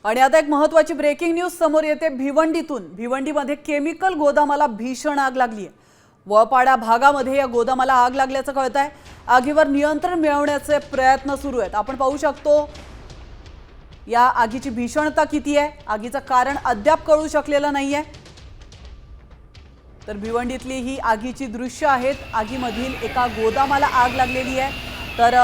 आणि आता एक महत्त्वाची ब्रेकिंग न्यूज समोर येते भिवंडीतून। भिवंडीमध्ये केमिकल गोदामाला भीषण आग लागली आहे। वळपाडा भागामध्ये या गोदामाला आग लागल्याचं कळतंय। आगीवर नियंत्रण मिळवण्याचे प्रयत्न सुरू आहेत। आपण पाहू शकतो या आगीची भीषणता किती आहे। आगीचं कारण अद्याप कळू शकलेलं नाहीये। तर भिवंडीतली ही आगीची दृश्य आहेत। आगीमधील एका गोदामाला आग लागलेली आहे। तर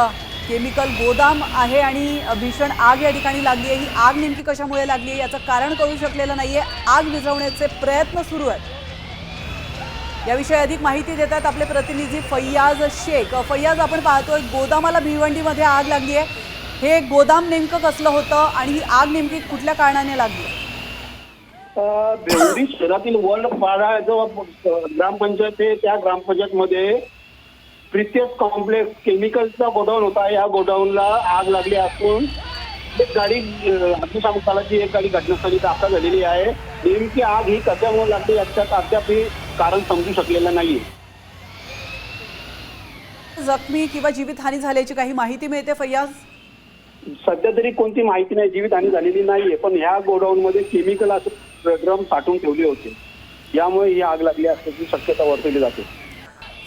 केमिकल गोदाम आहे आणि भीषण आग या ठिकाणी लागली आहे। ही आग नेमकी कशामुळे लागली आहे याचं कारण कळू शकलेलं नाहीये। आग विझवण्याचे प्रयत्न सुरू आहेत। याविषयी अधिक माहिती देतात आपले प्रतिनिधी फैयाज शेख। फैयाज, आपण पाहतोय गोदामाला भिवंडीमध्ये आग लागली आहे। हे गोदाम नेमकं कसलं होतं आणि ही आग नेमकी कुठल्या कारणाने लागली? भिवंडी शहरातील वळपाडा जो ग्रामपंचायत आहे त्या ग्रामपंचायतमध्ये प्रित्यस कॉम्प्लेक्स केमिकलचा गोडाऊन होता। या गोडाऊनला आग लागली असून एक गाडी अग्निशामक दलाची एक गाडी घटनास्थळी दाखल झालेली आहे। नेमकी आग ही कशामुळे लागली याच्यात अद्याप कारण समजू शकलेलं नाही। जखमी किंवा जीवितहानी झाल्याची काही माहिती मिळते फैयाज? सध्या तरी कोणती माहिती नाही, जीवितहानी झालेली नाहीये, पण ह्या गोडाऊन मध्ये केमिकल असं ड्रम साठवून ठेवले होते, यामुळे ही आग लागली असल्याची शक्यता वर्तवली जाते।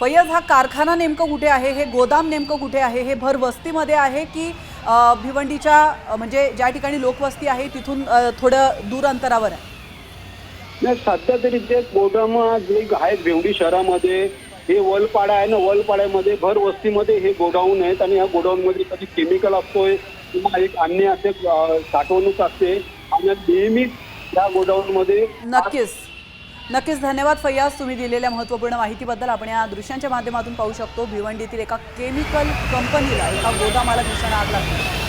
फैयाज, हा कारखाना नेमकं कुठे आहे? हे गोदाम नेमकं कुठे आहे? हे भर वस्तीमध्ये आहे की भिवंडीच्या म्हणजे ज्या ठिकाणी लोकवस्ती आहे तिथून थोडं दूर अंतरावर आहे? नाही, सध्या तरी ते गोदाम जे आहे भिवंडी शहरामध्ये, हे वलपाडा आहे ना, वलपाड्यामध्ये भर वस्तीमध्ये हे गोडाऊन आहेत आणि या गोडाऊन मध्ये कधी केमिकल असतोय किंवा एक अन्य असे साठवणूक असते आणि नेहमीच या गोडाऊन मध्ये नक्कीच धन्यवाद फैयाज, तुम्ही दिलेल्या महत्त्वपूर्ण माहितीबद्दल। आपण या दृश्यांच्या माध्यमातून पाहू शकतो भिवंडीतील एका केमिकल कंपनीला, एका गोदामाला भीषण आग लागली।